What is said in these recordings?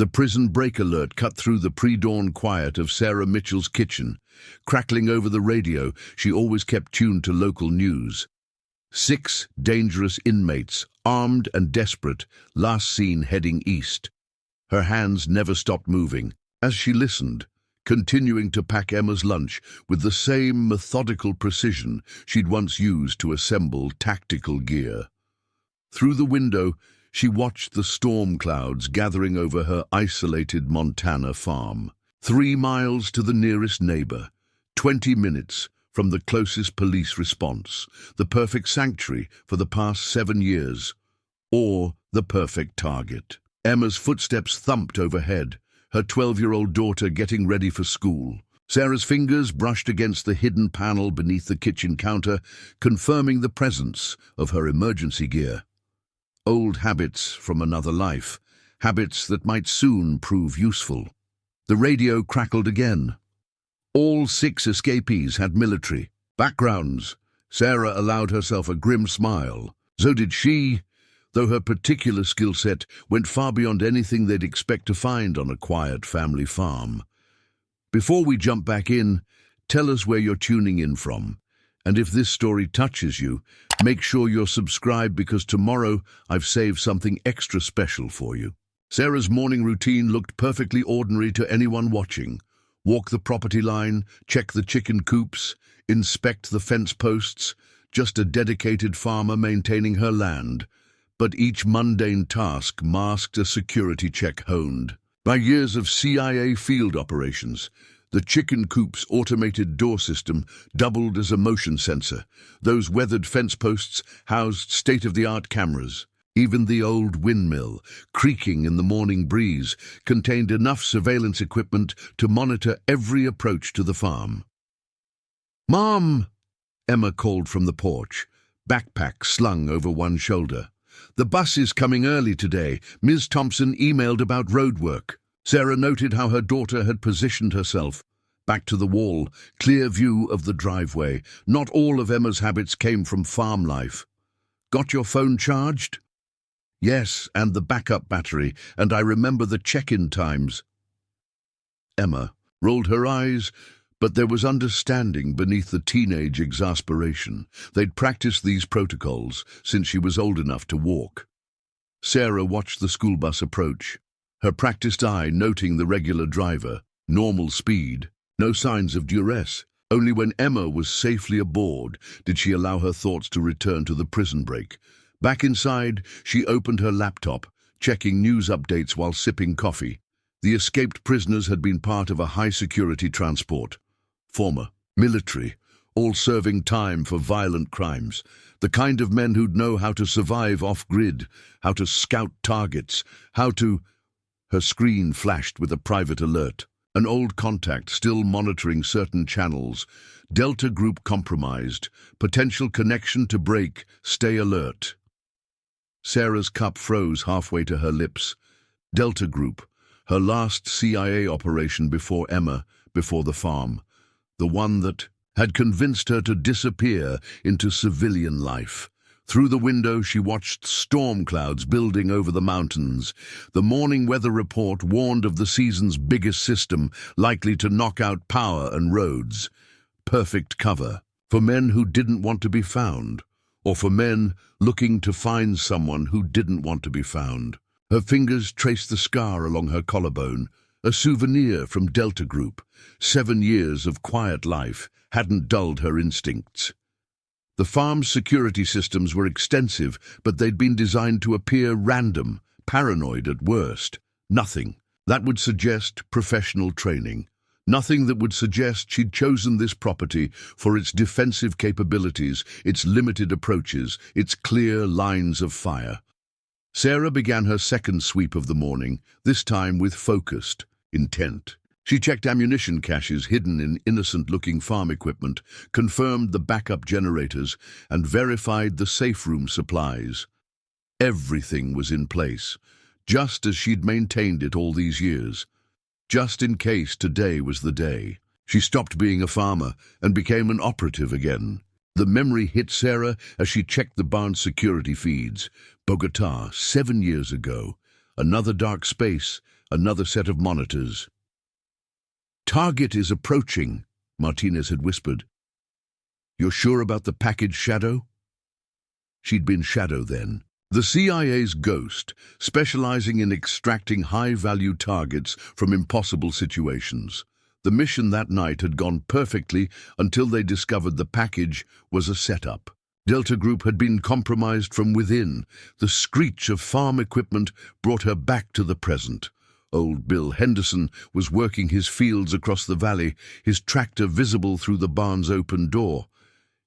The prison break alert cut through the pre-dawn quiet of Sarah Mitchell's kitchen. Crackling over the radio, she always kept tuned to local news. 6 dangerous inmates, armed and desperate, last seen heading east. Her hands never stopped moving as she listened, continuing to pack Emma's lunch with the same methodical precision she'd once used to assemble tactical gear. Through the window, she watched the storm clouds gathering over her isolated Montana farm. 3 miles to the nearest neighbor, 20 minutes from the closest police response, the perfect sanctuary for the past 7 years, or the perfect target. Emma's footsteps thumped overhead, her 12-year-old daughter getting ready for school. Sarah's fingers brushed against the hidden panel beneath the kitchen counter, confirming the presence of her emergency gear. Old habits from another life, habits that might soon prove useful. The radio crackled again. All 6 escapees had military backgrounds. Sarah allowed herself a grim smile. So did she, though her particular skill set went far beyond anything they'd expect to find on a quiet family farm. Before we jump back in, tell us where you're tuning in from. And if this story touches you, make sure you're subscribed because tomorrow I've saved something extra special for you. Sarah's morning routine looked perfectly ordinary to anyone watching. Walk the property line, check the chicken coops, inspect the fence posts, just a dedicated farmer maintaining her land. But each mundane task masked a security check honed by years of CIA field operations. The chicken coop's automated door system doubled as a motion sensor. Those weathered fence posts housed state-of-the-art cameras. Even the old windmill, creaking in the morning breeze, contained enough surveillance equipment to monitor every approach to the farm. "Mom!" Emma called from the porch, backpack slung over one shoulder. "The bus is coming early today. Ms. Thompson emailed about road work." Sarah noted how her daughter had positioned herself. Back to the wall, clear view of the driveway. Not all of Emma's habits came from farm life. "Got your phone charged?" "Yes, and the backup battery, and I remember the check-in times." Emma rolled her eyes, but there was understanding beneath the teenage exasperation. They'd practiced these protocols since she was old enough to walk. Sarah watched the school bus approach, her practiced eye noting the regular driver, normal speed, no signs of duress. Only when Emma was safely aboard did she allow her thoughts to return to the prison break. Back inside, she opened her laptop, checking news updates while sipping coffee. The escaped prisoners had been part of a high-security transport. Former military, all serving time for violent crimes. The kind of men who'd know how to survive off-grid, how to scout targets, how to... Her screen flashed with a private alert. An old contact still monitoring certain channels. Delta Group compromised. Potential connection to break. Stay alert. Sarah's cup froze halfway to her lips. Delta Group, her last CIA operation before Emma, before the farm. The one that had convinced her to disappear into civilian life. Through the window, she watched storm clouds building over the mountains. The morning weather report warned of the season's biggest system, likely to knock out power and roads. Perfect cover for men who didn't want to be found, or for men looking to find someone who didn't want to be found. Her fingers traced the scar along her collarbone, a souvenir from Delta Group. 7 years of quiet life hadn't dulled her instincts. The farm's security systems were extensive, but they'd been designed to appear random, paranoid at worst. Nothing that would suggest professional training. Nothing that would suggest she'd chosen this property for its defensive capabilities, its limited approaches, its clear lines of fire. Sarah began her second sweep of the morning, this time with focused intent. She checked ammunition caches hidden in innocent-looking farm equipment, confirmed the backup generators, and verified the safe room supplies. Everything was in place, just as she'd maintained it all these years. Just in case today was the day. She stopped being a farmer and became an operative again. The memory hit Sarah as she checked the barn's security feeds. Bogota, 7 years ago. Another dark space, another set of monitors. "Target is approaching," Martinez had whispered. "You're sure about the package, Shadow?" She'd been Shadow then. The CIA's ghost, specializing in extracting high-value targets from impossible situations. The mission that night had gone perfectly until they discovered the package was a setup. Delta Group had been compromised from within. The screech of farm equipment brought her back to the present. Old Bill Henderson was working his fields across the valley, his tractor visible through the barn's open door.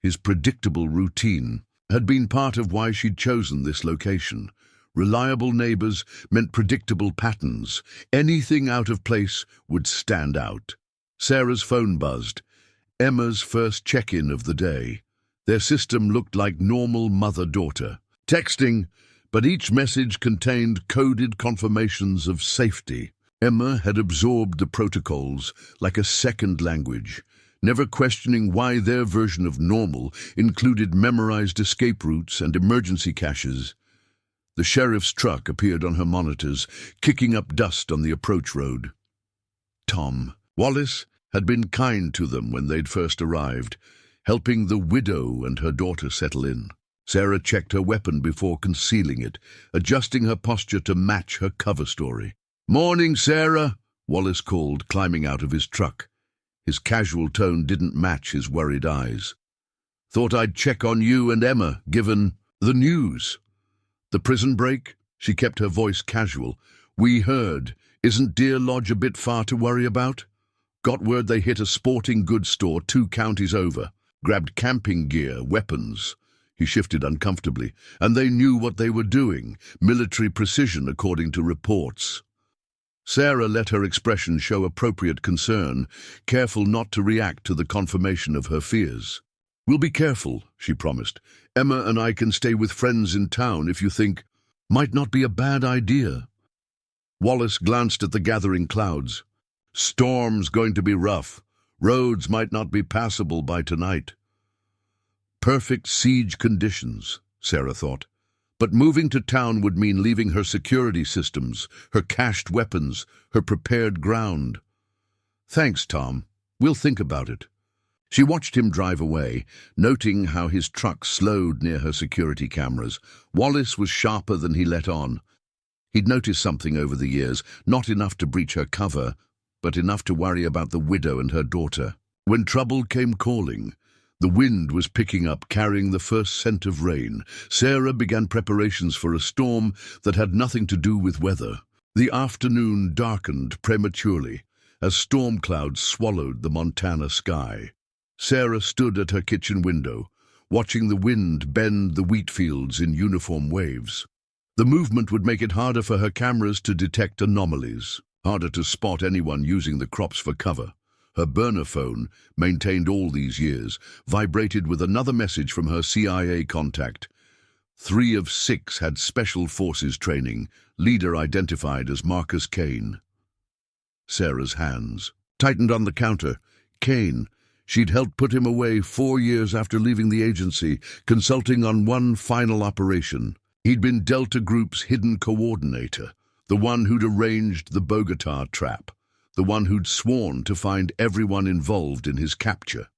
His predictable routine had been part of why she'd chosen this location. Reliable neighbors meant predictable patterns. Anything out of place would stand out. Sarah's phone buzzed. Emma's first check-in of the day. Their system looked like normal mother-daughter. Texting, but each message contained coded confirmations of safety. Emma had absorbed the protocols like a second language, never questioning why their version of normal included memorized escape routes and emergency caches. The sheriff's truck appeared on her monitors, kicking up dust on the approach road. Tom Wallace had been kind to them when they'd first arrived, helping the widow and her daughter settle in. Sarah checked her weapon before concealing it, adjusting her posture to match her cover story. "Morning, Sarah," Wallace called, climbing out of his truck. His casual tone didn't match his worried eyes. "Thought I'd check on you and Emma, given the news." "The prison break?" She kept her voice casual. "We heard. Isn't Deer Lodge a bit far to worry about? Got word they hit a sporting goods store 2 counties over. Grabbed camping gear, weapons." He shifted uncomfortably. "And they knew what they were doing. Military precision, according to reports." Sarah let her expression show appropriate concern, careful not to react to the confirmation of her fears. "We'll be careful," she promised. "Emma and I can stay with friends in town if you think might not be a bad idea." Wallace glanced at the gathering clouds. "Storm's going to be rough. Roads might not be passable by tonight." Perfect siege conditions, Sarah thought. But moving to town would mean leaving her security systems, her cached weapons, her prepared ground. "Thanks, Tom. We'll think about it." She watched him drive away, noting how his truck slowed near her security cameras. Wallace was sharper than he let on. He'd noticed something over the years, not enough to breach her cover, but enough to worry about the widow and her daughter. When trouble came calling, the wind was picking up, carrying the first scent of rain. Sarah began preparations for a storm that had nothing to do with weather. The afternoon darkened prematurely as storm clouds swallowed the Montana sky. Sarah stood at her kitchen window, watching the wind bend the wheat fields in uniform waves. The movement would make it harder for her cameras to detect anomalies, harder to spot anyone using the crops for cover. Her burner phone, maintained all these years, vibrated with another message from her CIA contact. 3 of 6 had special forces training, leader identified as Marcus Kane. Sarah's hands tightened on the counter. Kane. She'd helped put him away 4 years after leaving the agency, consulting on one final operation. He'd been Delta Group's hidden coordinator, the one who'd arranged the Bogota trap, the one who'd sworn to find everyone involved in his capture.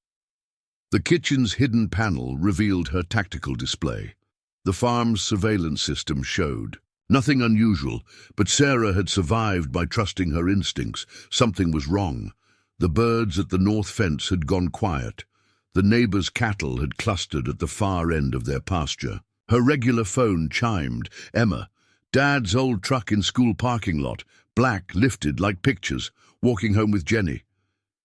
The kitchen's hidden panel revealed her tactical display. The farm's surveillance system showed. Nothing unusual, but Sarah had survived by trusting her instincts. Something was wrong. The birds at the north fence had gone quiet. The neighbors' cattle had clustered at the far end of their pasture. Her regular phone chimed. Emma, Dad's old truck in school parking lot, black, lifted like pictures, walking home with Jenny.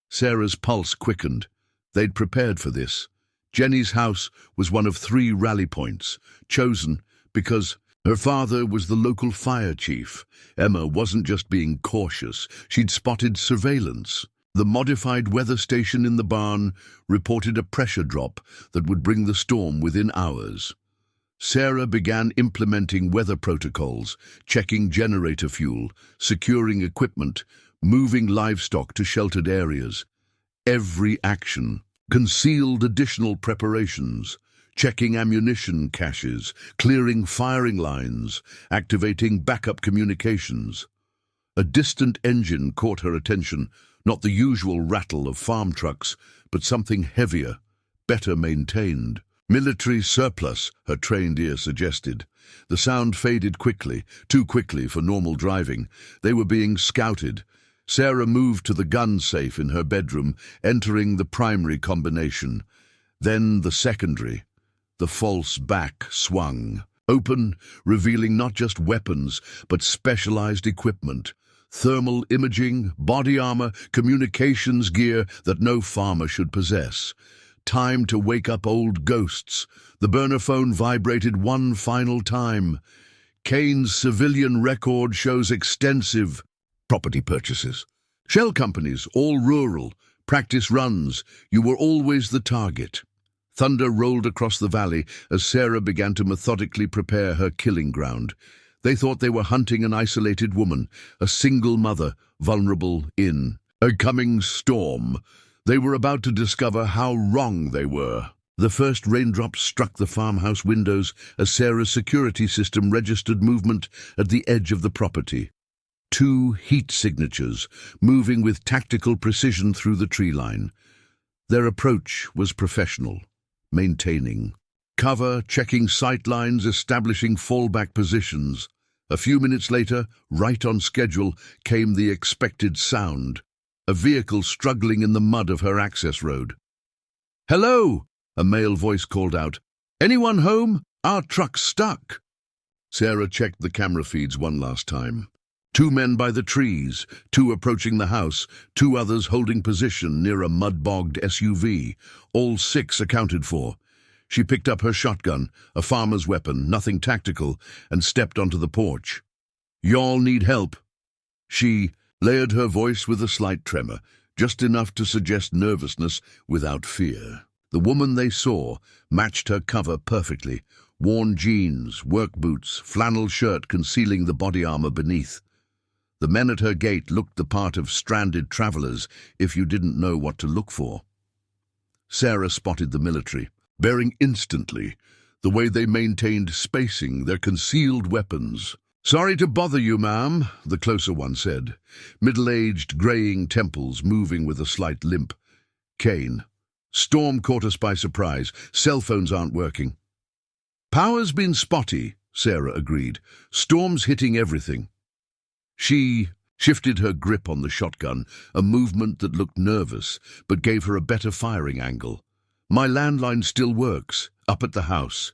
Sarah's pulse quickened. They'd prepared for this. Jenny's house was one of 3 rally points, chosen because her father was the local fire chief. Emma wasn't just being cautious, she'd spotted surveillance. The modified weather station in the barn reported a pressure drop that would bring the storm within hours. Sarah began implementing weather protocols, checking generator fuel, securing equipment, moving livestock to sheltered areas. Every action concealed additional preparations, checking ammunition caches, clearing firing lines, activating backup communications. A distant engine caught her attention, not the usual rattle of farm trucks, but something heavier, better maintained. Military surplus, her trained ear suggested. The sound faded quickly, too quickly for normal driving. They were being scouted. Sarah moved to the gun safe in her bedroom, entering the primary combination. Then the secondary. The false back swung. Open, revealing not just weapons, but specialized equipment. Thermal imaging, body armor, communications gear that no farmer should possess. Time to wake up old ghosts. The burner phone vibrated one final time. Kane's civilian record shows extensive property purchases. Shell companies, all rural, practice runs. You were always the target. Thunder rolled across the valley as Sarah began to methodically prepare her killing ground. They thought they were hunting an isolated woman, a single mother, vulnerable in a coming storm. They were about to discover how wrong they were. The first raindrops struck the farmhouse windows as Sarah's security system registered movement at the edge of the property. 2 heat signatures, moving with tactical precision through the tree line. Their approach was professional, maintaining cover, checking sight lines, establishing fallback positions. A few minutes later, right on schedule, came the expected sound. A vehicle struggling in the mud of her access road. "Hello!" a male voice called out. "Anyone home? Our truck's stuck." Sarah checked the camera feeds one last time. 2 men by the trees, 2 approaching the house, 2 others holding position near a mud-bogged SUV, all 6 accounted for. She picked up her shotgun, a farmer's weapon, nothing tactical, and stepped onto the porch. "Y'all need help." She layered her voice with a slight tremor, just enough to suggest nervousness without fear. The woman they saw matched her cover perfectly. Worn jeans, work boots, flannel shirt concealing the body armor beneath. The men at her gate looked the part of stranded travelers if you didn't know what to look for. Sarah spotted the military, bearing instantly, the way they maintained spacing, their concealed weapons. "Sorry to bother you, ma'am," the closer one said, middle-aged, graying temples moving with a slight limp. "Kane. Storm caught us by surprise. Cell phones aren't working." "Power's been spotty," Sarah agreed. "Storm's hitting everything." She shifted her grip on the shotgun, a movement that looked nervous, but gave her a better firing angle. "My landline still works, up at the house."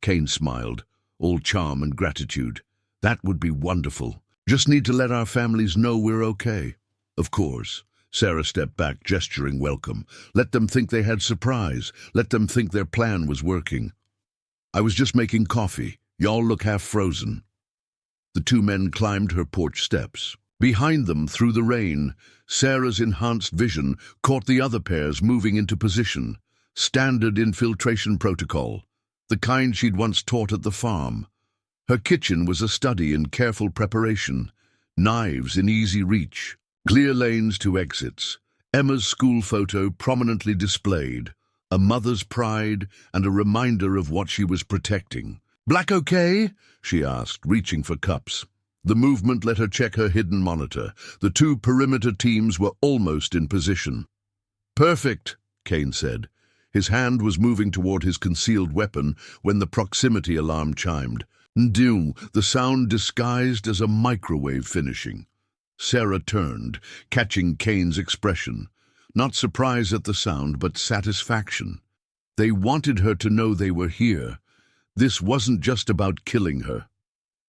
Kane smiled, all charm and gratitude. "That would be wonderful. Just need to let our families know we're okay." "Of course." Sarah stepped back, gesturing welcome. "Let them think they had surprise. Let them think their plan was working." "I was just making coffee. Y'all look half frozen." The 2 men climbed her porch steps. Behind them, through the rain, Sarah's enhanced vision caught the other pairs moving into position. Standard infiltration protocol, the kind she'd once taught at the farm. Her kitchen was a study in careful preparation. Knives in easy reach, clear lanes to exits. Emma's school photo prominently displayed, a mother's pride and a reminder of what she was protecting. "Black okay?" she asked, reaching for cups. The movement let her check her hidden monitor. The 2 perimeter teams were almost in position. "Perfect," Kane said. His hand was moving toward his concealed weapon when the proximity alarm chimed. "Ndoo," the sound disguised as a microwave finishing. Sarah turned, catching Kane's expression. Not surprise at the sound, but satisfaction. They wanted her to know they were here. This wasn't just about killing her.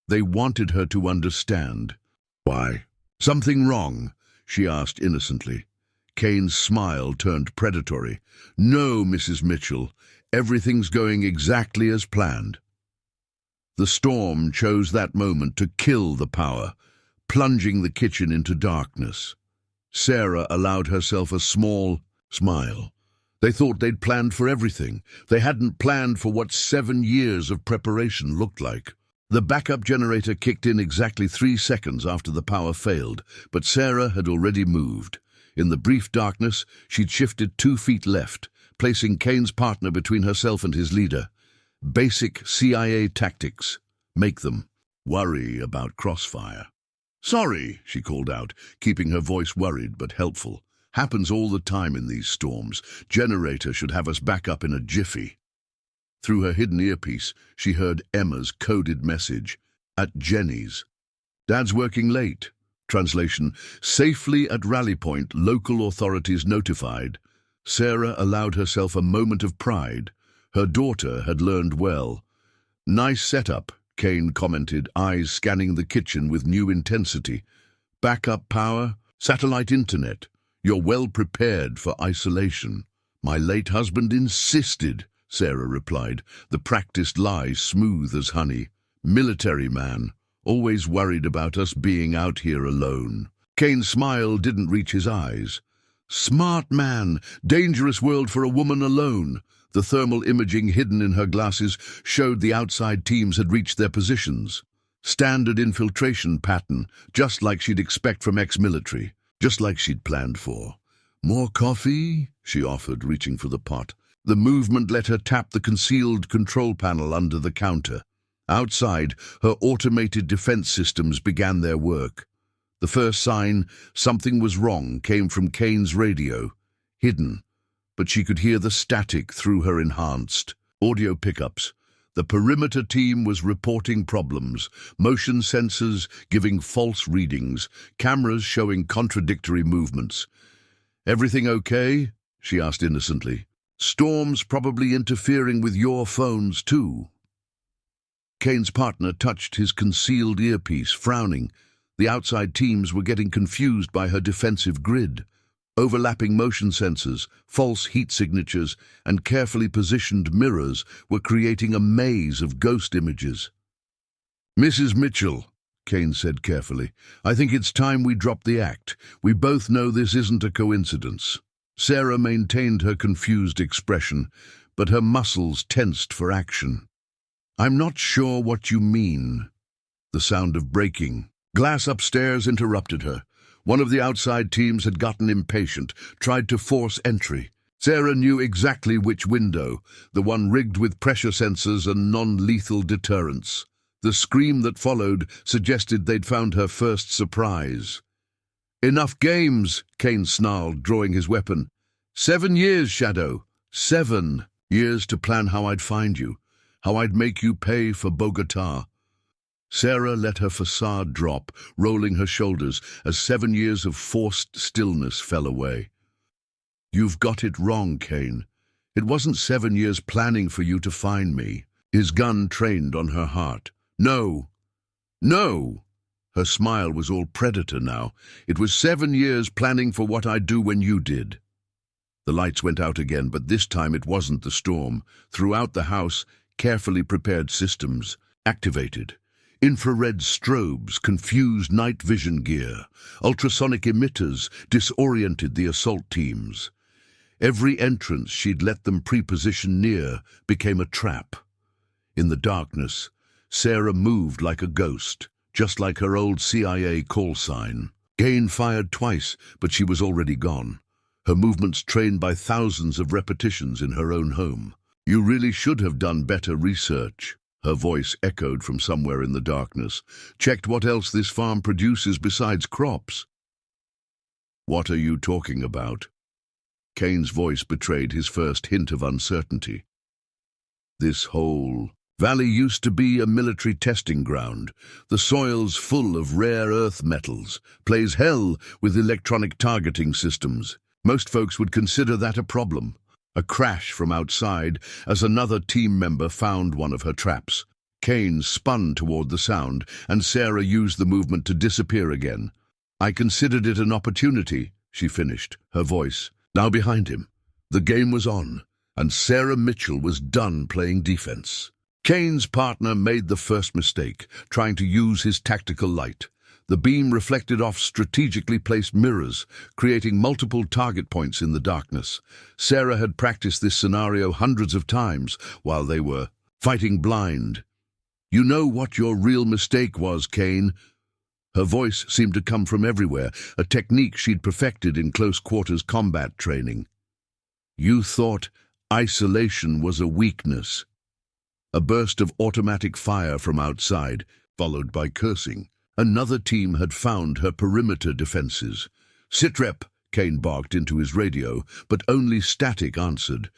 They wanted her to understand. "Why? Something wrong?" she asked innocently. Kane's smile turned predatory. "No, Mrs. Mitchell. Everything's going exactly as planned." The storm chose that moment to kill the power, plunging the kitchen into darkness. Sarah allowed herself a small smile. They thought they'd planned for everything. They hadn't planned for what 7 years of preparation looked like. The backup generator kicked in exactly 3 seconds after the power failed, but Sarah had already moved. In the brief darkness, she'd shifted 2 feet left, placing Kane's partner between herself and his leader. Basic CIA tactics. Make them worry about crossfire. Sorry, she called out, keeping her voice worried but helpful. Happens all the time in these storms. Generator should have us back up in a jiffy. Through her hidden earpiece, she heard Emma's coded message. At Jenny's. Dad's working late. Translation, safely at rally point, local authorities notified. Sarah allowed herself a moment of pride. Her daughter had learned well. Nice setup, Kane commented, eyes scanning the kitchen with new intensity. Backup power, satellite internet. You're well prepared for isolation. My late husband insisted, Sarah replied, the practiced lie smooth as honey. Military man, always worried about us being out here alone. Kane's smile didn't reach his eyes. Smart man, dangerous world for a woman alone. The thermal imaging hidden in her glasses showed the outside teams had reached their positions. Standard infiltration pattern, just like she'd expect from ex-military, just like she'd planned for. More coffee? She offered, reaching for the pot. The movement let her tap the concealed control panel under the counter. Outside, her automated defense systems began their work. The first sign something was wrong came from Kane's radio, hidden, but she could hear the static through her enhanced audio pickups. The perimeter team was reporting problems, motion sensors giving false readings, cameras showing contradictory movements. Everything okay? She asked innocently. Storm's probably interfering with your phones too. Kane's partner touched his concealed earpiece, frowning. The outside teams were getting confused by her defensive grid. Overlapping motion sensors, false heat signatures, and carefully positioned mirrors were creating a maze of ghost images. Mrs. Mitchell, Kane said carefully, I think it's time we drop the act. We both know this isn't a coincidence. Sarah maintained her confused expression, but her muscles tensed for action. I'm not sure what you mean. The sound of breaking glass upstairs interrupted her. One of the outside teams had gotten impatient, tried to force entry. Sarah knew exactly which window, the one rigged with pressure sensors and non-lethal deterrents. The scream that followed suggested they'd found her first surprise. Enough games, Kane snarled, drawing his weapon. 7 years, Shadow. 7 years to plan how I'd find you, how I'd make you pay for Bogota. Sarah let her facade drop, rolling her shoulders as 7 years of forced stillness fell away. You've got it wrong, Kane. It wasn't 7 years planning for you to find me. His gun trained on her heart. No. No! Her smile was all predator now. It was 7 years planning for what I'd do when you did. The lights went out again, but this time it wasn't the storm. Throughout the house, carefully prepared systems activated. Infrared strobes confused night vision gear. Ultrasonic emitters disoriented the assault teams. Every entrance she'd let them pre-position near became a trap. In the darkness, Sarah moved like a ghost, just like her old CIA call sign. Kane fired twice, but she was already gone. Her movements trained by thousands of repetitions in her own home. You really should have done better research. Her voice echoed from somewhere in the darkness. Checked what else this farm produces besides crops. What are you talking about? Kane's voice betrayed his first hint of uncertainty. This whole valley used to be a military testing ground. The soil's full of rare earth metals, plays hell with electronic targeting systems. Most folks would consider that a problem. A crash from outside as another team member found one of her traps. Kane spun toward the sound, and Sarah used the movement to disappear again. I considered it an opportunity, she finished, her voice now behind him. The game was on, and Sarah Mitchell was done playing defense. Kane's partner made the first mistake, trying to use his tactical light. The beam reflected off strategically placed mirrors, creating multiple target points in the darkness. Sarah had practiced this scenario hundreds of times while they were fighting blind. You know what your real mistake was, Kane? Her voice seemed to come from everywhere, a technique she'd perfected in close-quarters combat training. You thought isolation was a weakness. A burst of automatic fire from outside, followed by cursing. Another team had found her perimeter defenses. "Sitrep," Kane barked into his radio, but only static answered.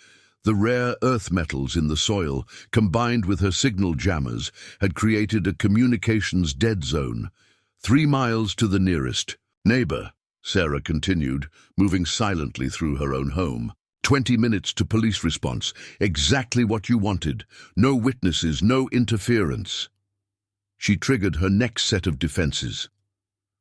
The rare earth metals in the soil, combined with her signal jammers, had created a communications dead zone. 3 miles to the nearest. "Neighbor," Sarah continued, moving silently through her own home. 20 minutes to police response. Exactly what you wanted. No witnesses, no interference. She triggered her next set of defenses.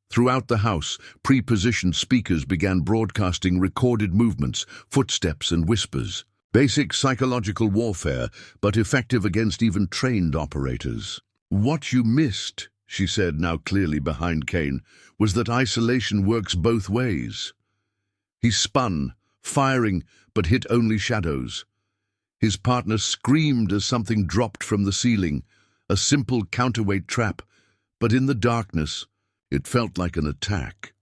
Throughout the house, pre-positioned speakers began broadcasting recorded movements, footsteps and whispers. Basic psychological warfare, but effective against even trained operators. "What you missed," she said, now clearly behind Kane, "was that isolation works both ways." He spun, firing, but hit only shadows. His partner screamed as something dropped from the ceiling, a simple counterweight trap, but in the darkness, it felt like an attack.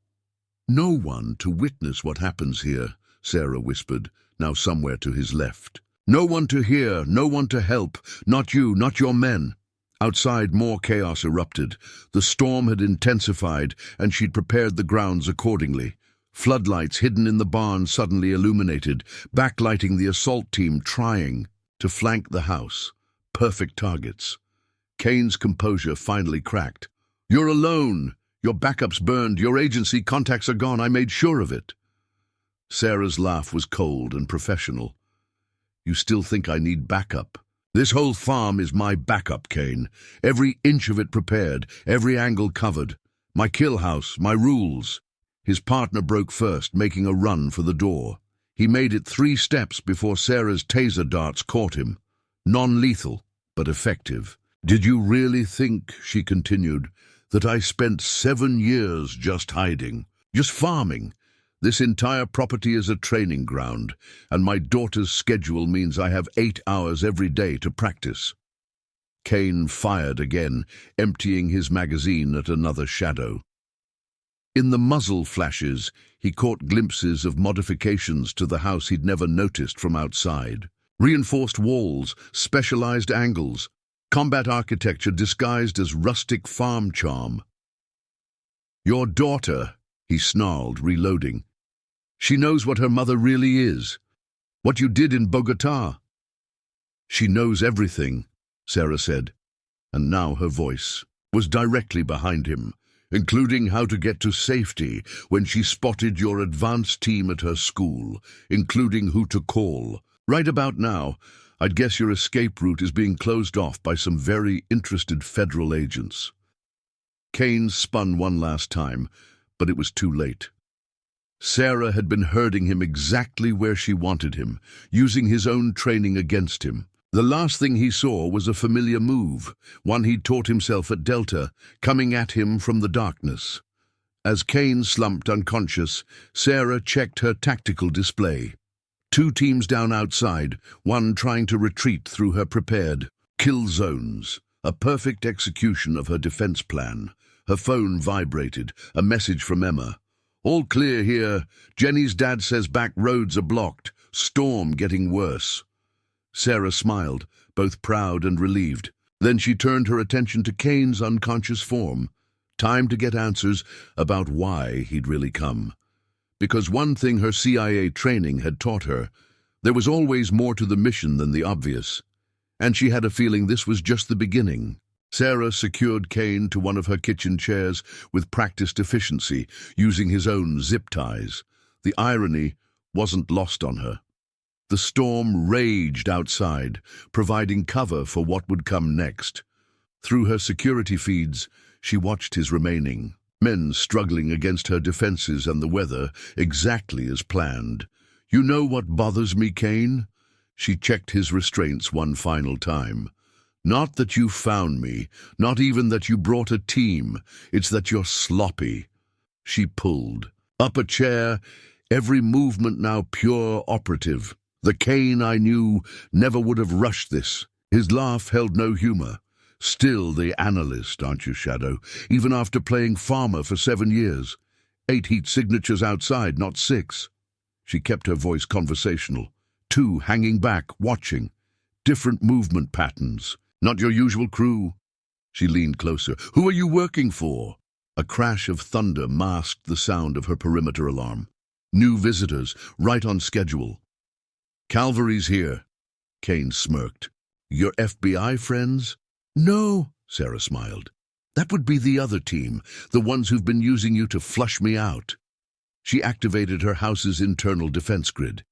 "No one to witness what happens here," Sarah whispered, now somewhere to his left. "No one to hear, no one to help, not you, not your men." Outside, more chaos erupted. The storm had intensified, and she'd prepared the grounds accordingly. Floodlights hidden in the barn suddenly illuminated, backlighting the assault team trying to flank the house. Perfect targets. Kane's composure finally cracked. "You're alone. Your backup's burned. Your agency contacts are gone. I made sure of it." Sarah's laugh was cold and professional. "You still think I need backup? This whole farm is my backup, Kane. Every inch of it prepared, every angle covered. My kill house, my rules." His partner broke first, making a run for the door. He made it 3 steps before Sarah's taser darts caught him. Non-lethal, but effective. "Did you really think," she continued, "that I spent 7 years just hiding, just farming? This entire property is a training ground, and my daughter's schedule means I have 8 hours every day to practice." Kane fired again, emptying his magazine at another shadow. In the muzzle flashes, he caught glimpses of modifications to the house he'd never noticed from outside. Reinforced walls, specialized angles, combat architecture disguised as rustic farm charm. "Your daughter," he snarled, reloading. "She knows what her mother really is. What you did in Bogota." "She knows everything," Sarah said, and now her voice was directly behind him, "including how to get to safety when she spotted your advanced team at her school, including who to call. Right about now, I'd guess your escape route is being closed off by some very interested federal agents." Kane spun one last time, but it was too late. Sarah had been herding him exactly where she wanted him, using his own training against him. The last thing he saw was a familiar move, one he'd taught himself at Delta, coming at him from the darkness. As Kane slumped unconscious, Sarah checked her tactical display. 2 teams down outside, one trying to retreat through her prepared kill zones, a perfect execution of her defense plan. Her phone vibrated, a message from Emma. "All clear here. Jenny's dad says back roads are blocked. Storm getting worse." Sarah smiled, both proud and relieved. Then she turned her attention to Kane's unconscious form. Time to get answers about why he'd really come. Because one thing her CIA training had taught her, there was always more to the mission than the obvious. And she had a feeling this was just the beginning. Sarah secured Kane to one of her kitchen chairs with practiced efficiency, using his own zip ties. The irony wasn't lost on her. The storm raged outside, providing cover for what would come next. Through her security feeds, she watched his remaining men struggling against her defenses and the weather, exactly as planned. "You know what bothers me, Kane?" She checked his restraints one final time. "Not that you found me, not even that you brought a team. It's that you're sloppy." She pulled up a chair, every movement now pure operative. The Kane I knew never would have rushed this. His laugh held no humor. "Still the analyst, aren't you, Shadow? Even after playing farmer for 7 years. 8 heat signatures outside, not 6. She kept her voice conversational. 2 hanging back, watching. Different movement patterns. Not your usual crew." She leaned closer. "Who are you working for?" A crash of thunder masked the sound of her perimeter alarm. New visitors, right on schedule. "Calvary's here," Kane smirked. "Your FBI friends?" "No," Sarah smiled. "That would be the other team, the ones who've been using you to flush me out." She activated her house's internal defense grid.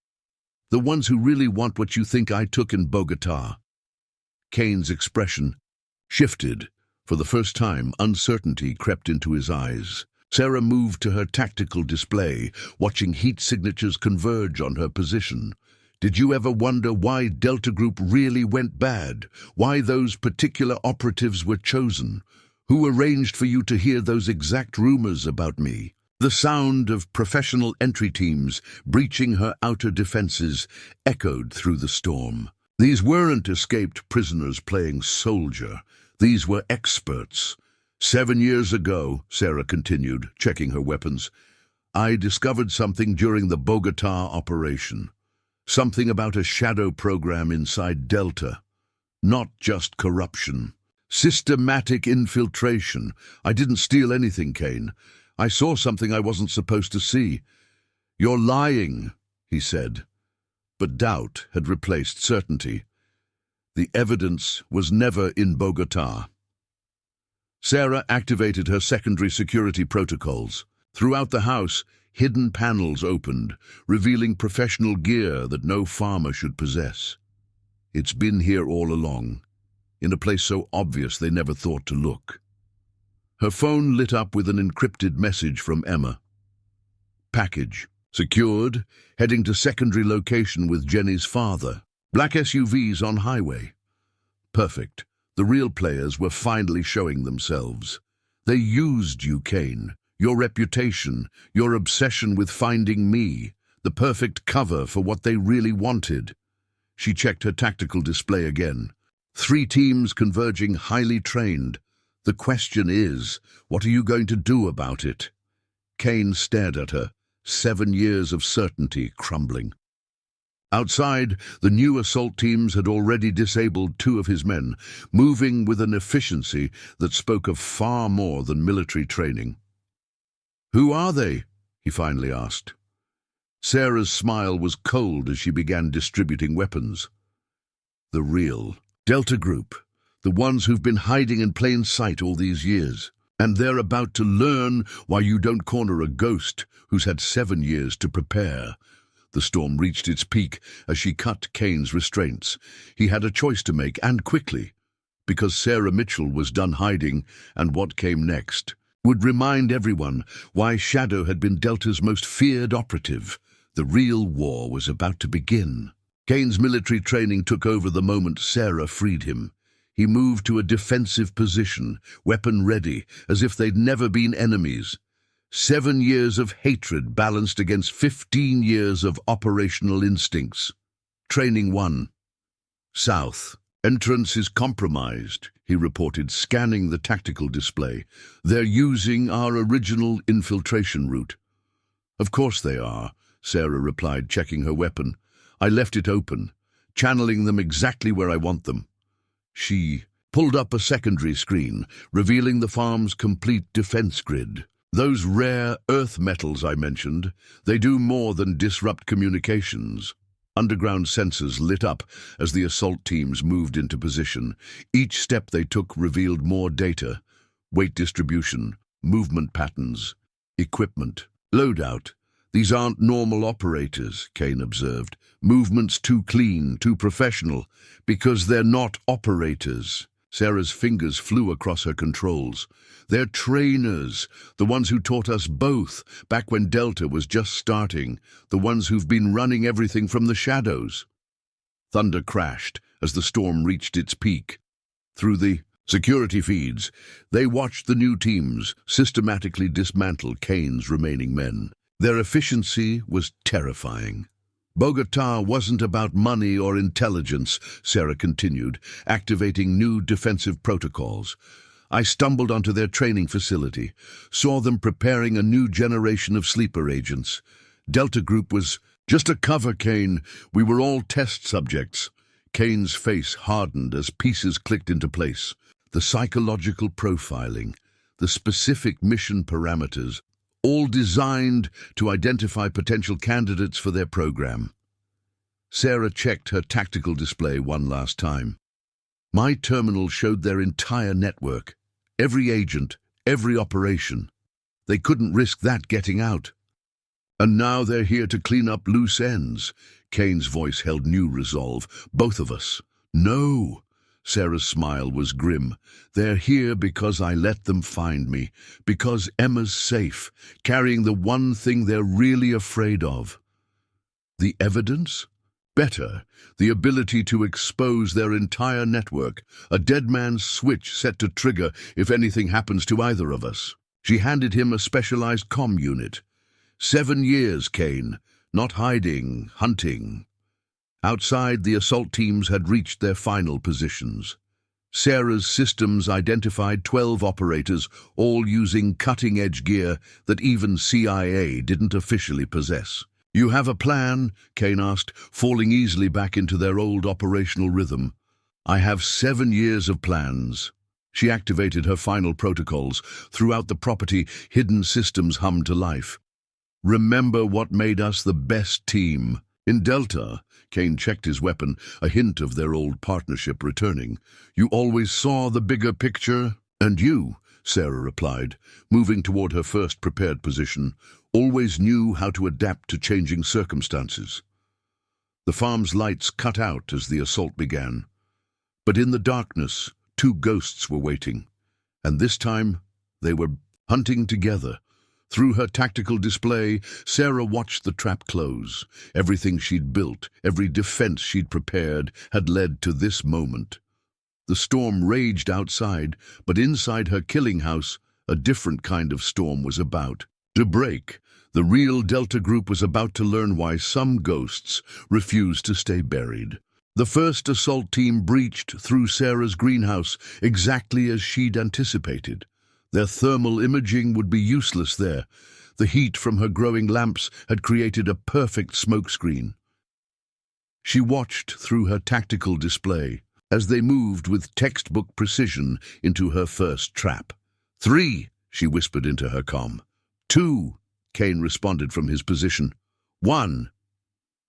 "The ones who really want what you think I took in Bogota." Kane's expression shifted. For the first time, uncertainty crept into his eyes. Sarah moved to her tactical display, watching heat signatures converge on her position. "Did you ever wonder why Delta Group really went bad? Why those particular operatives were chosen? Who arranged for you to hear those exact rumors about me?" The sound of professional entry teams breaching her outer defenses echoed through the storm. These weren't escaped prisoners playing soldier. These were experts. 7 years ago, Sarah continued, checking her weapons, I discovered something during the Bogota operation. Something about a shadow program inside Delta. Not just corruption. Systematic infiltration. I didn't steal anything, Kane. I saw something I wasn't supposed to see. "You're lying," he said. But doubt had replaced certainty. The evidence was never in Bogota. Sarah activated her secondary security protocols. Throughout the house, hidden panels opened, revealing professional gear that no farmer should possess. It's been here all along, in a place so obvious they never thought to look. Her phone lit up with an encrypted message from Emma. "Package. Secured. Heading to secondary location with Jenny's father. Black SUVs on highway." Perfect. The real players were finally showing themselves. They used you, Kane. Your reputation, your obsession with finding me. The perfect cover for what they really wanted. She checked her tactical display again. 3 teams converging, highly trained. The question is, what are you going to do about it? Kane stared at her, 7 years of certainty crumbling. Outside, the new assault teams had already disabled 2 of his men, moving with an efficiency that spoke of far more than military training. "Who are they?" he finally asked. Sarah's smile was cold as she began distributing weapons. "The real Delta Group. The ones who've been hiding in plain sight all these years. And they're about to learn why you don't corner a ghost who's had 7 years to prepare." The storm reached its peak as she cut Kane's restraints. He had a choice to make, and quickly, because Sarah Mitchell was done hiding, and what came next would remind everyone why Shadow had been Delta's most feared operative. The real war was about to begin. Kane's military training took over the moment Sarah freed him. He moved to a defensive position, weapon ready, as if they'd never been enemies. 7 years of hatred balanced against 15 years of operational instincts. Training 1. South. "Entrance is compromised," he reported, scanning the tactical display. "They're using our original infiltration route." "Of course they are," Sarah replied, checking her weapon. "I left it open, channeling them exactly where I want them." She pulled up a secondary screen, revealing the farm's complete defense grid. "Those rare earth metals I mentioned, they do more than disrupt communications." Underground sensors lit up as the assault teams moved into position. Each step they took revealed more data: weight distribution, movement patterns, equipment, loadout. "These aren't normal operators," Kane observed. "Movements too clean, too professional, because they're not operators." Sarah's fingers flew across her controls. "They're trainers, the ones who taught us both back when Delta was just starting, the ones who've been running everything from the shadows." Thunder crashed as the storm reached its peak. Through the security feeds, they watched the new teams systematically dismantle Kane's remaining men. Their efficiency was terrifying. "Bogota wasn't about money or intelligence," Sarah continued, activating new defensive protocols. "I stumbled onto their training facility, saw them preparing a new generation of sleeper agents. Delta Group was just a cover, Kane. We were all test subjects." Kane's face hardened as pieces clicked into place. The psychological profiling, the specific mission parameters, all designed to identify potential candidates for their program. Sarah checked her tactical display one last time. My terminal showed their entire network, every agent, every operation. They couldn't risk that getting out. And now they're here to clean up loose ends. Kane's voice held new resolve. Both of us. No. Sarah's smile was grim. They're here because I let them find me, because Emma's safe, carrying the one thing they're really afraid of. The evidence? Better, the ability to expose their entire network, a dead man's switch set to trigger if anything happens to either of us. She handed him a specialized comm unit. 7 years, Kane. Not hiding, hunting. Outside, the assault teams had reached their final positions. Sarah's systems identified 12 operators, all using cutting-edge gear that even CIA didn't officially possess. You have a plan? Kane asked, falling easily back into their old operational rhythm. I have 7 years of plans. She activated her final protocols. Throughout the property, hidden systems hummed to life. Remember what made us the best team. In Delta, Kane checked his weapon, a hint of their old partnership returning. You always saw the bigger picture? And you, Sarah replied, moving toward her first prepared position, always knew how to adapt to changing circumstances. The farm's lights cut out as the assault began. But in the darkness, 2 ghosts were waiting. And this time, they were hunting together. Through her tactical display, Sarah watched the trap close. Everything she'd built, every defense she'd prepared, had led to this moment. The storm raged outside, but inside her killing house, a different kind of storm was about to break. The real Delta group was about to learn why some ghosts refused to stay buried. The first assault team breached through Sarah's greenhouse exactly as she'd anticipated. Their thermal imaging would be useless there. The heat from her growing lamps had created a perfect smokescreen. She watched through her tactical display as they moved with textbook precision into her first trap. 3, she whispered into her comm. 2, Kane responded from his position. 1.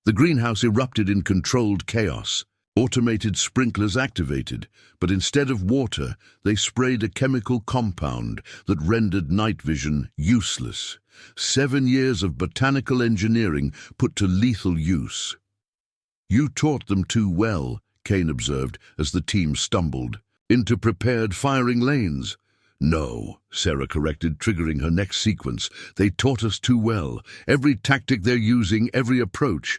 The greenhouse erupted in controlled chaos. Automated sprinklers activated, but instead of water, they sprayed a chemical compound that rendered night vision useless. 7 years of botanical engineering put to lethal use. You taught them too well, Kane observed as the team stumbled into prepared firing lanes. No, Sarah corrected, triggering her next sequence. They taught us too well. Every tactic they're using, every approach.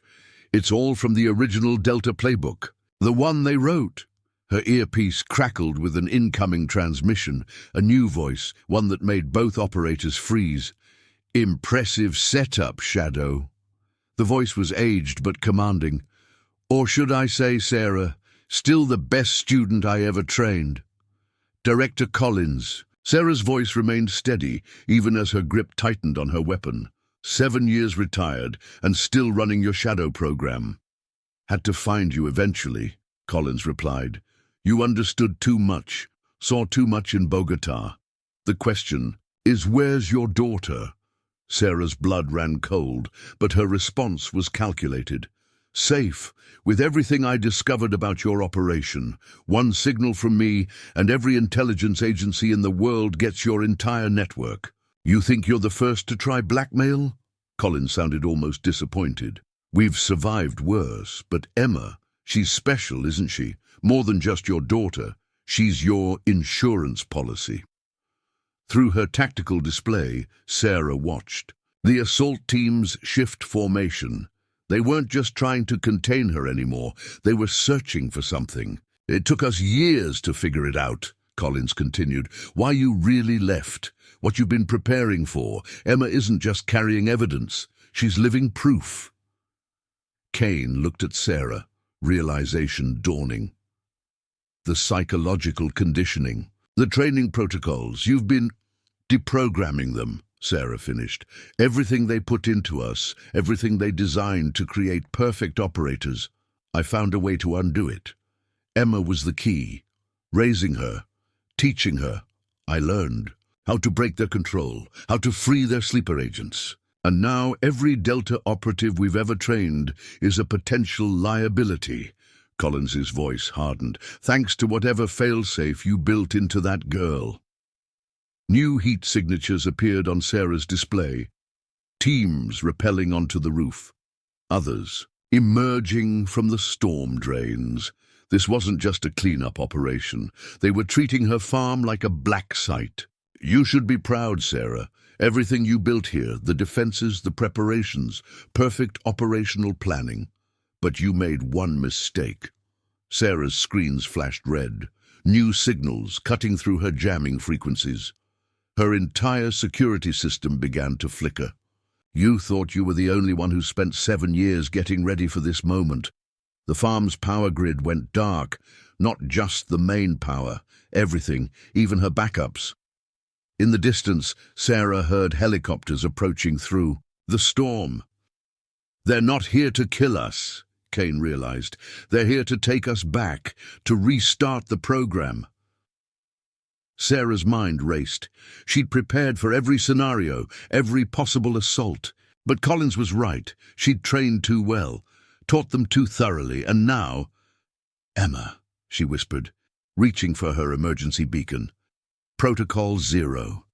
It's all from the original Delta playbook. The one they wrote. Her earpiece crackled with an incoming transmission, a new voice, one that made both operators freeze. Impressive setup, Shadow. The voice was aged but commanding. Or should I say, Sarah, still the best student I ever trained. Director Collins. Sarah's voice remained steady, even as her grip tightened on her weapon. 7 years retired, and still running your shadow program. Had to find you eventually, Collins replied. You understood too much, saw too much in Bogota. The question is, where's your daughter? Sarah's blood ran cold, but her response was calculated. Safe, with everything I discovered about your operation. One signal from me, and every intelligence agency in the world gets your entire network. You think you're the first to try blackmail? Collins sounded almost disappointed. We've survived worse, but Emma, she's special, isn't she? More than just your daughter. She's your insurance policy. Through her tactical display, Sarah watched. The assault teams shift formation. They weren't just trying to contain her anymore. They were searching for something. It took us years to figure it out, Collins continued. Why you really left. What you've been preparing for. Emma isn't just carrying evidence. She's living proof. Kane looked at Sarah, realization dawning. The psychological conditioning. The training protocols. You've been deprogramming them, Sarah finished. Everything they put into us, everything they designed to create perfect operators, I found a way to undo it. Emma was the key. Raising her, teaching her, I learned. how to break their control, how to free their sleeper agents. And now every Delta operative we've ever trained is a potential liability. Collins's voice hardened. Thanks to whatever failsafe you built into that girl. New heat signatures appeared on Sarah's display. Teams rappelling onto the roof. Others emerging from the storm drains. This wasn't just a cleanup operation. They were treating her farm like a black site. You should be proud, Sarah. Everything you built here, the defenses, the preparations, perfect operational planning. But you made one mistake. Sarah's screens flashed red, new signals cutting through her jamming frequencies. Her entire security system began to flicker. You thought you were the only one who spent 7 years getting ready for this moment. The farm's power grid went dark, not just the main power, everything, even her backups. In the distance, Sarah heard helicopters approaching through the storm. They're not here to kill us, Kane realized. They're here to take us back, to restart the program. Sarah's mind raced. She'd prepared for every scenario, every possible assault. But Collins was right. She'd trained too well, taught them too thoroughly, and now... Emma, she whispered, reaching for her emergency beacon. Protocol 0.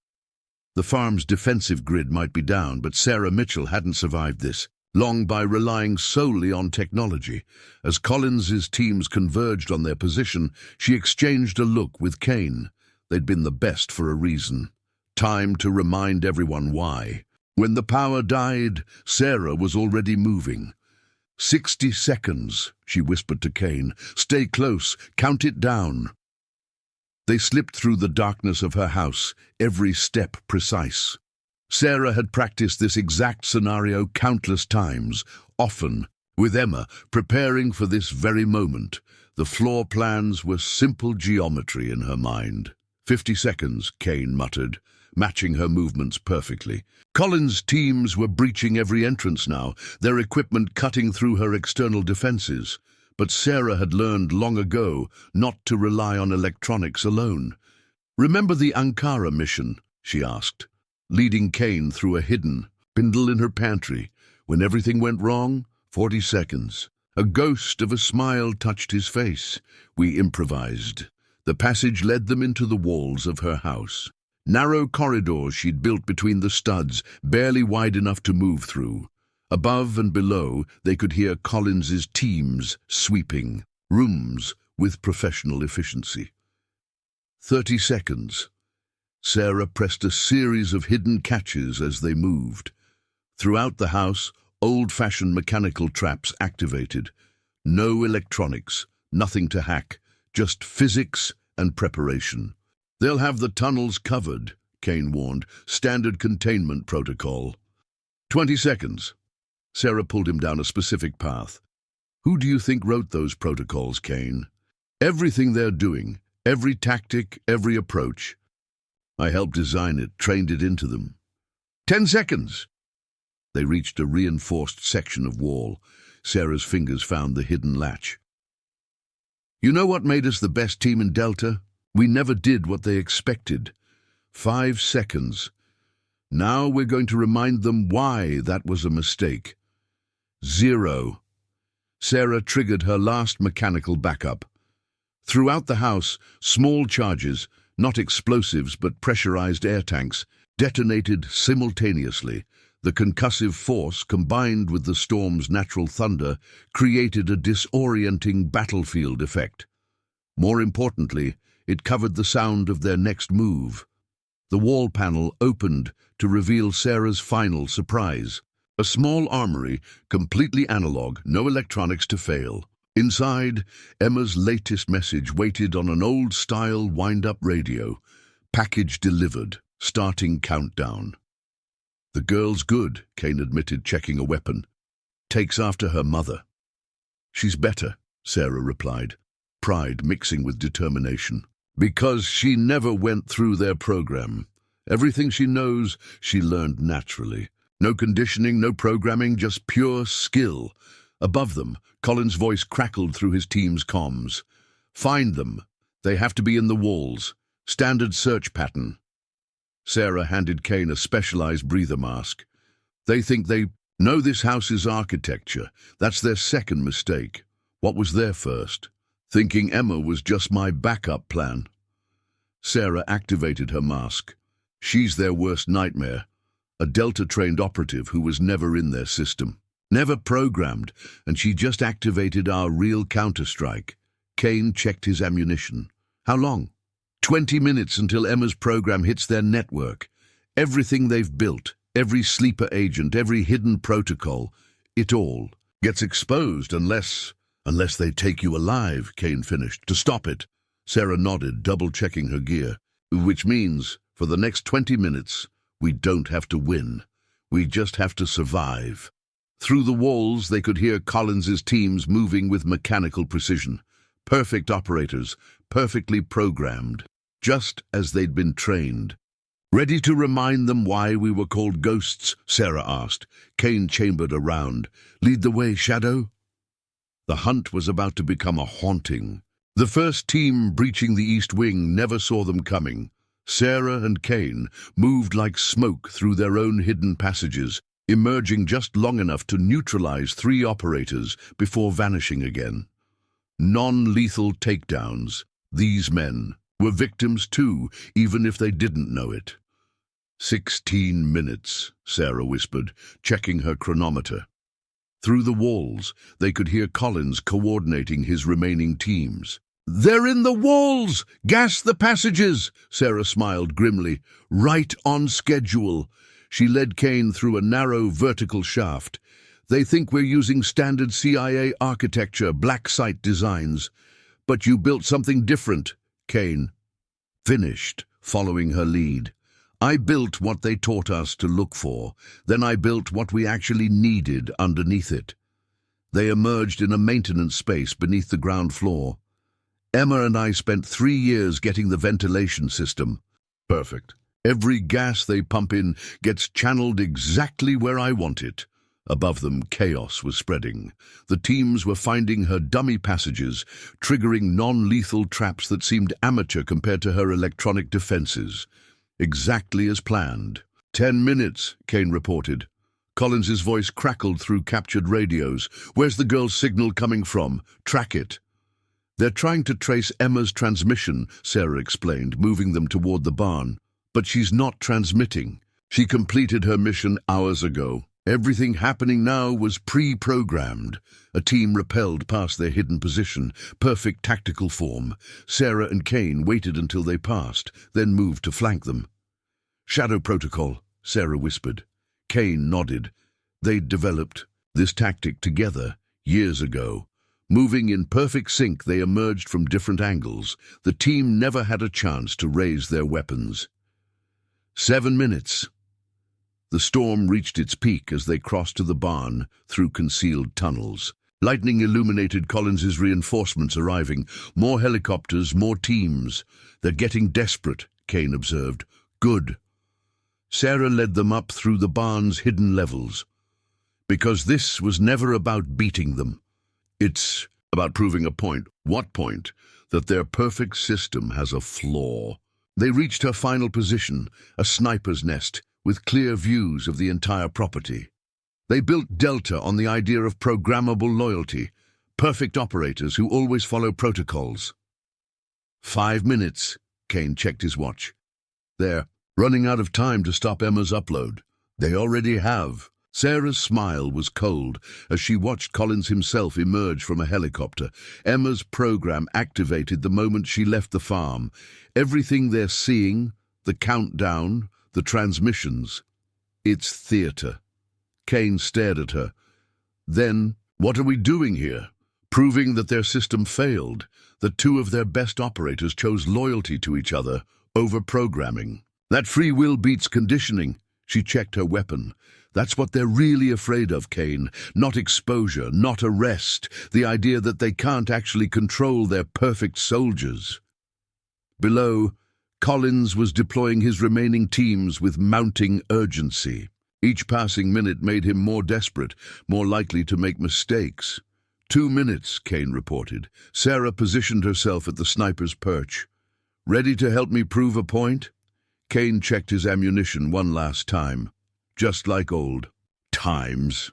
The farm's defensive grid might be down, but Sarah Mitchell hadn't survived this, long by relying solely on technology. As Collins's teams converged on their position, she exchanged a look with Kane. They'd been the best for a reason. Time to remind everyone why. When the power died, Sarah was already moving. 60 seconds, she whispered to Kane. Stay close, count it down. They slipped through the darkness of her house, every step precise. Sarah had practiced this exact scenario countless times, often, with Emma, preparing for this very moment. The floor plans were simple geometry in her mind. 50 seconds, Kane muttered, matching her movements perfectly. Collins' teams were breaching every entrance now, their equipment cutting through her external defenses. But Sarah had learned long ago not to rely on electronics alone. Remember the Ankara mission, she asked, leading Kane through a hidden spindle in her pantry. When everything went wrong, 40 seconds. A ghost of a smile touched his face. We improvised. The passage led them into the walls of her house. Narrow corridors she'd built between the studs, barely wide enough to move through. Above and below, they could hear Collins's teams sweeping rooms with professional efficiency. 30 seconds. Sarah pressed a series of hidden catches as they moved. Throughout the house, old-fashioned mechanical traps activated. No electronics, nothing to hack, just physics and preparation. They'll have the tunnels covered, Kane warned. Standard containment protocol. 20 seconds. Sarah pulled him down a specific path. Who do you think wrote those protocols, Kane? Everything they're doing, every tactic, every approach. I helped design it, trained it into them. 10 seconds! They reached a reinforced section of wall. Sarah's fingers found the hidden latch. You know what made us the best team in Delta? We never did what they expected. 5 seconds. Now we're going to remind them why that was a mistake. 0. Sarah triggered her last mechanical backup. Throughout the house, small charges, not explosives but pressurized air tanks, detonated simultaneously. The concussive force, combined with the storm's natural thunder, created a disorienting battlefield effect. More importantly, it covered the sound of their next move. The wall panel opened to reveal Sarah's final surprise. A small armory, completely analog, no electronics to fail. Inside, Emma's latest message waited on an old-style wind-up radio. Package delivered, starting countdown. The girl's good, Kane admitted, checking a weapon. Takes after her mother. She's better, Sarah replied, pride mixing with determination. Because she never went through their program. Everything she knows, she learned naturally. No conditioning, no programming, just pure skill. Above them, Collins' voice crackled through his team's comms. Find them. They have to be in the walls. Standard search pattern. Sarah handed Kane a specialized breather mask. They think they know this house's architecture. That's their second mistake. What was their first? Thinking Emma was just my backup plan. Sarah activated her mask. She's their worst nightmare. A Delta-trained operative who was never in their system. Never programmed, and she just activated our real counter-strike. Kane checked his ammunition. How long? 20 minutes until Emma's program hits their network. Everything they've built, every sleeper agent, every hidden protocol, it all gets exposed unless they take you alive, Kane finished. To stop it. Sarah nodded, double-checking her gear. Which means, for the next 20 minutes, we don't have to win. We just have to survive. Through the walls, they could hear Collins's teams moving with mechanical precision. Perfect operators, perfectly programmed, just as they'd been trained. Ready to remind them why we were called ghosts? Sarah asked. Kane chambered around. Lead the way, Shadow. The hunt was about to become a haunting. The first team breaching the East Wing never saw them coming. Sarah and Kane moved like smoke through their own hidden passages, emerging just long enough to neutralize 3 operators before vanishing again. Non-lethal takedowns. These men were victims too, even if they didn't know it. 16 minutes, Sarah whispered, checking her chronometer. Through the walls, they could hear Collins coordinating his remaining teams. They're in the walls! Gas the passages! Sarah smiled grimly. Right on schedule. She led Kane through a narrow vertical shaft. They think we're using standard CIA architecture, black site designs. But you built something different, Kane finished, following her lead. I built what they taught us to look for. Then I built what we actually needed underneath it. They emerged in a maintenance space beneath the ground floor. Emma and I spent 3 years getting the ventilation system perfect. Every gas they pump in gets channeled exactly where I want it. Above them, chaos was spreading. The teams were finding her dummy passages, triggering non-lethal traps that seemed amateur compared to her electronic defenses. Exactly as planned. 10 minutes, Kane reported. Collins's voice crackled through captured radios. Where's the girl's signal coming from? Track it. They're trying to trace Emma's transmission, Sarah explained, moving them toward the barn. But she's not transmitting. She completed her mission hours ago. Everything happening now was pre-programmed. A team rappelled past their hidden position, perfect tactical form. Sarah and Kane waited until they passed, then moved to flank them. Shadow protocol, Sarah whispered. Kane nodded. They'd developed this tactic together years ago. Moving in perfect sync, they emerged from different angles. The team never had a chance to raise their weapons. 7 minutes. The storm reached its peak as they crossed to the barn through concealed tunnels. Lightning illuminated Collins's reinforcements arriving. More helicopters, more teams. They're getting desperate, Kane observed. Good. Sarah led them up through the barn's hidden levels. Because this was never about beating them. It's about proving a point. What point? That their perfect system has a flaw. They reached her final position, a sniper's nest, with clear views of the entire property. They built Delta on the idea of programmable loyalty, perfect operators who always follow protocols. 5 minutes, Kane checked his watch. They're running out of time to stop Emma's upload. They already have. Sarah's smile was cold as she watched Collins himself emerge from a helicopter. Emma's program activated the moment she left the farm. Everything they're seeing, the countdown, the transmissions, it's theater. Kane stared at her. Then, what are we doing here? Proving that their system failed, that 2 of their best operators chose loyalty to each other over programming. That free will beats conditioning. She checked her weapon. That's what they're really afraid of, Kane. Not exposure, not arrest. The idea that they can't actually control their perfect soldiers. Below, Collins was deploying his remaining teams with mounting urgency. Each passing minute made him more desperate, more likely to make mistakes. 2 minutes, Kane reported. Sarah positioned herself at the sniper's perch. Ready to help me prove a point? Kane checked his ammunition one last time. Just like old times.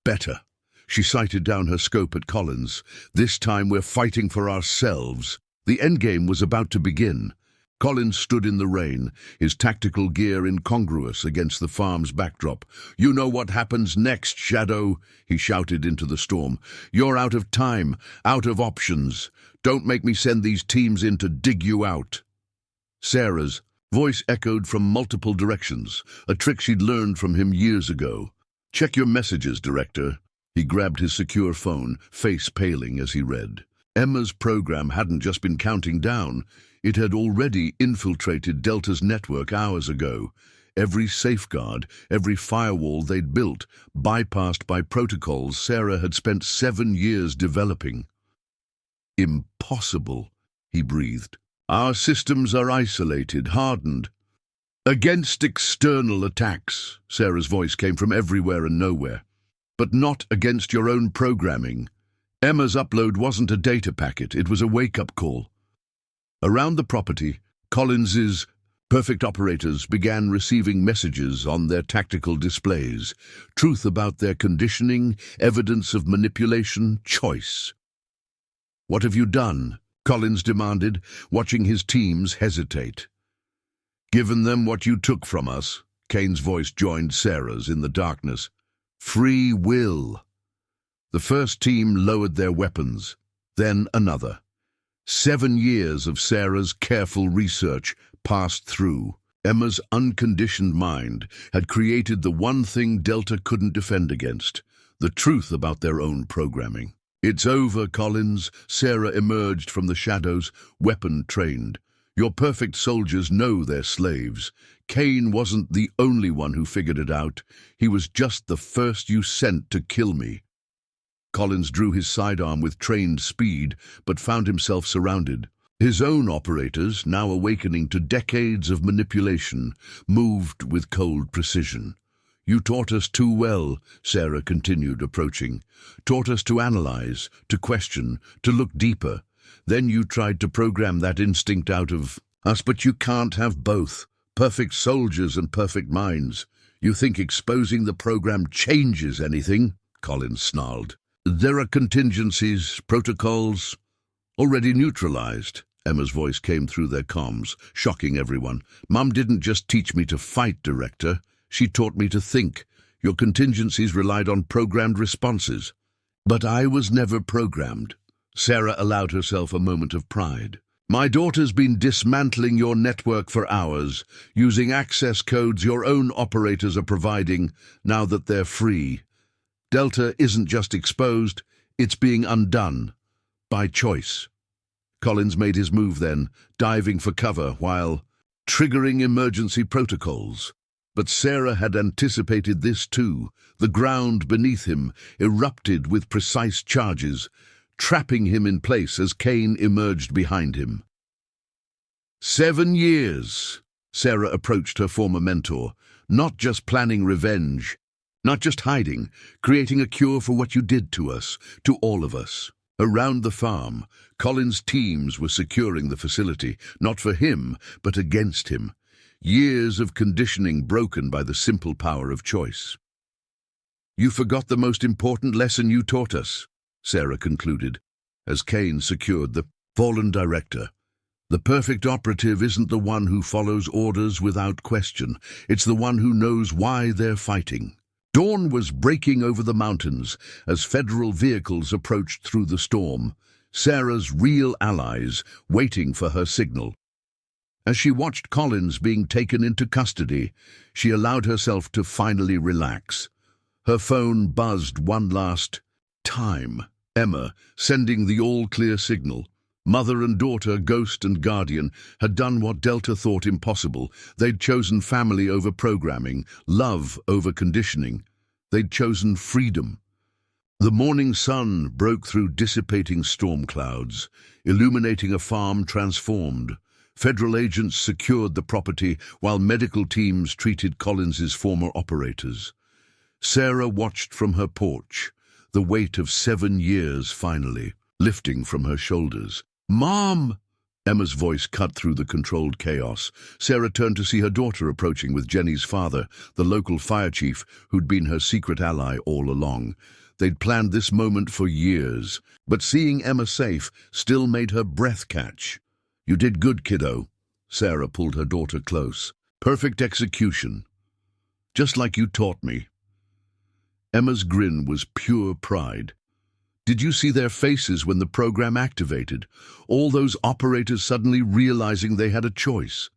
Better. She sighted down her scope at Collins. This time we're fighting for ourselves. The endgame was about to begin. Collins stood in the rain, his tactical gear incongruous against the farm's backdrop. "You know what happens next, Shadow," he shouted into the storm. "You're out of time, out of options. Don't make me send these teams in to dig you out." Sarah's voice echoed from multiple directions, a trick she'd learned from him years ago. "Check your messages, Director." He grabbed his secure phone, face paling as he read. Emma's program hadn't just been counting down. It had already infiltrated Delta's network hours ago. Every safeguard, every firewall they'd built, bypassed by protocols Sarah had spent 7 years developing. "Impossible," he breathed. "Our systems are isolated, hardened. Against external attacks," Sarah's voice came from everywhere and nowhere. "But not against your own programming." Emma's upload wasn't a data packet, it was a wake-up call. Around the property, Collins's perfect operators began receiving messages on their tactical displays. Truth about their conditioning, evidence of manipulation, choice. "What have you done?" Collins demanded, watching his teams hesitate. "Given them what you took from us," Kane's voice joined Sarah's in the darkness. "Free will." The first team lowered their weapons, then another. 7 years of Sarah's careful research passed through. Emma's unconditioned mind had created the one thing Delta couldn't defend against, the truth about their own programming. "It's over, Collins." Sarah emerged from the shadows, weapon-trained. "Your perfect soldiers know they're slaves. Kane wasn't the only one who figured it out. He was just the first you sent to kill me." Collins drew his sidearm with trained speed, but found himself surrounded. His own operators, now awakening to decades of manipulation, moved with cold precision. "You taught us too well," Sarah continued, approaching. "Taught us to analyze, to question, to look deeper. Then you tried to program that instinct out of us, but you can't have both. Perfect soldiers and perfect minds. You think exposing the program changes anything?" Collins snarled. "There are contingencies, protocols, already neutralized." Emma's voice came through their comms, shocking everyone. "Mum didn't just teach me to fight, Director. She taught me to think. Your contingencies relied on programmed responses." "But I was never programmed." Sarah allowed herself a moment of pride. "My daughter's been dismantling your network for hours, using access codes your own operators are providing now that they're free. Delta isn't just exposed, it's being undone. By choice." Collins made his move then, diving for cover while triggering emergency protocols. But Sarah had anticipated this too. The ground beneath him erupted with precise charges, trapping him in place as Kane emerged behind him. 7 years. Sarah approached her former mentor, not just planning revenge, not just hiding, creating a cure for what you did to us, to all of us. Around the farm, Collins' teams were securing the facility, not for him, but against him. Years of conditioning broken by the simple power of choice. "You forgot the most important lesson you taught us," Sarah concluded, as Kane secured the fallen director. "The perfect operative isn't the one who follows orders without question. It's the one who knows why they're fighting." Dawn was breaking over the mountains as federal vehicles approached through the storm, Sarah's real allies waiting for her signal. As she watched Collins being taken into custody, she allowed herself to finally relax. Her phone buzzed one last time. Emma, sending the all-clear signal. Mother and daughter, ghost and guardian, had done what Delta thought impossible. They'd chosen family over programming, love over conditioning. They'd chosen freedom. The morning sun broke through dissipating storm clouds, illuminating a farm transformed. Federal agents secured the property while medical teams treated Collins's former operators. Sarah watched from her porch, the weight of 7 years finally lifting from her shoulders. "Mom!" Emma's voice cut through the controlled chaos. Sarah turned to see her daughter approaching with Jenny's father, the local fire chief who'd been her secret ally all along. They'd planned this moment for years, but seeing Emma safe still made her breath catch. "You did good, kiddo." Sarah pulled her daughter close. "Perfect execution. Just like you taught me." Emma's grin was pure pride. Did you see their faces when the program activated? All those operators suddenly realizing they had a choice.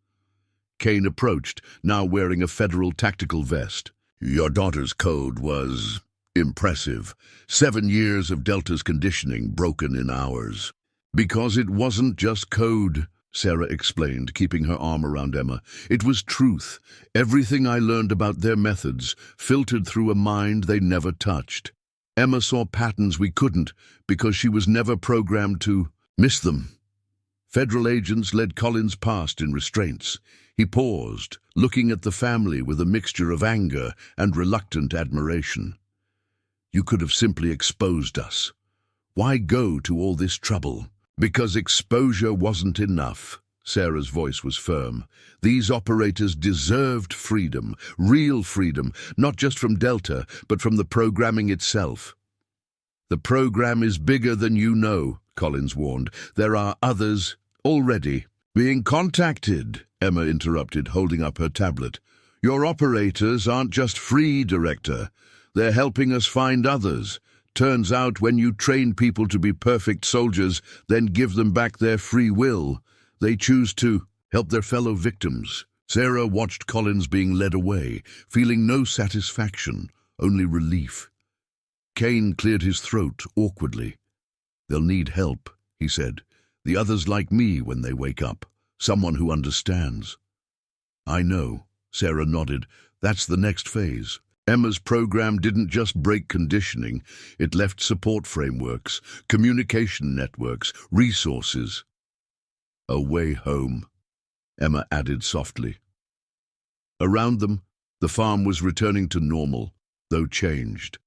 Kane approached, now wearing a federal tactical vest. "Your daughter's code was impressive. 7 years of Delta's conditioning broken in hours." "Because it wasn't just code," Sarah explained, keeping her arm around Emma. "It was truth. Everything I learned about their methods filtered through a mind they never touched. Emma saw patterns we couldn't because she was never programmed to miss them." Federal agents led Collins past in restraints. He paused, looking at the family with a mixture of anger and reluctant admiration. "You could have simply exposed us. Why go to all this trouble?" "Because exposure wasn't enough." Sarah's voice was firm. "These operators deserved freedom, real freedom, not just from Delta, but from the programming itself." "The program is bigger than you know," Collins warned. "There are others already being contacted," Emma interrupted, holding up her tablet. "Your operators aren't just free, Director. They're helping us find others. Turns out when you train people to be perfect soldiers, then give them back their free will, they choose to help their fellow victims." Sarah watched Collins being led away, feeling no satisfaction, only relief. Kane cleared his throat awkwardly. "They'll need help," he said. "The others like me when they wake up. Someone who understands." "I know," Sarah nodded. "That's the next phase." Emma's program didn't just break conditioning. It left support frameworks, communication networks, resources. "A way home," Emma added softly. Around them, the farm was returning to normal, though changed.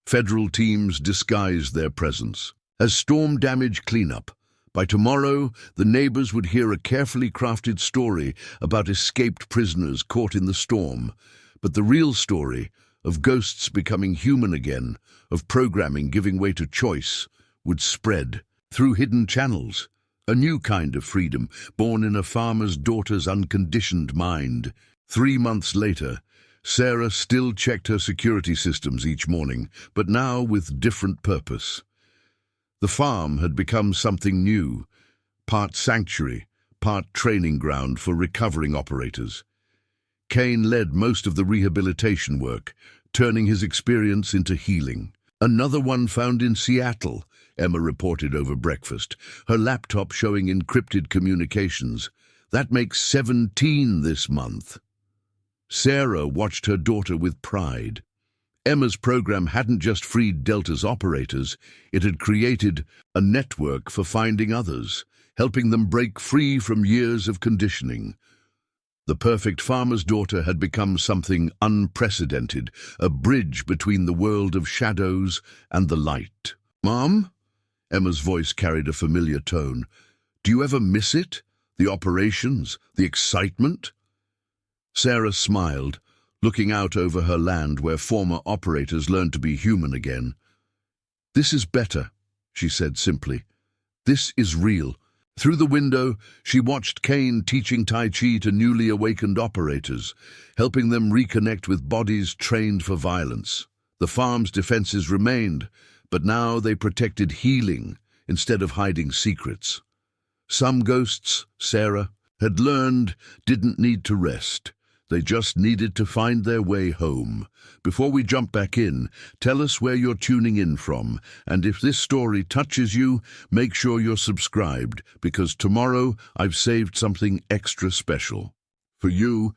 Federal teams disguised their presence. As storm damage cleanup, by tomorrow, the neighbors would hear a carefully crafted story about escaped prisoners caught in the storm. But the real story, of ghosts becoming human again, of programming giving way to choice, would spread through hidden channels. A new kind of freedom, born in a farmer's daughter's unconditioned mind. 3 months later, Sarah still checked her security systems each morning, but now with different purpose. The farm had become something new, part sanctuary, part training ground for recovering operators. Kane led most of the rehabilitation work, turning his experience into healing. "Another one found in Seattle," Emma reported over breakfast, her laptop showing encrypted communications. "That makes 17 this month." Sarah watched her daughter with pride. Emma's program hadn't just freed Delta's operators, it had created a network for finding others, helping them break free from years of conditioning. The perfect farmer's daughter had become something unprecedented, a bridge between the world of shadows and the light. "Mom?" Emma's voice carried a familiar tone. "Do you ever miss it? The operations? The excitement?" Sarah smiled, looking out over her land where former operators learned to be human again. "This is better," she said simply. "This is real." Through the window, she watched Kane teaching Tai Chi to newly awakened operators, helping them reconnect with bodies trained for violence. The farm's defenses remained, but now they protected healing instead of hiding secrets. Some ghosts, Sarah had learned, didn't need to rest. They just needed to find their way home. Before we jump back in, tell us where you're tuning in from, and if this story touches you, make sure you're subscribed, because tomorrow I've saved something extra special. For you,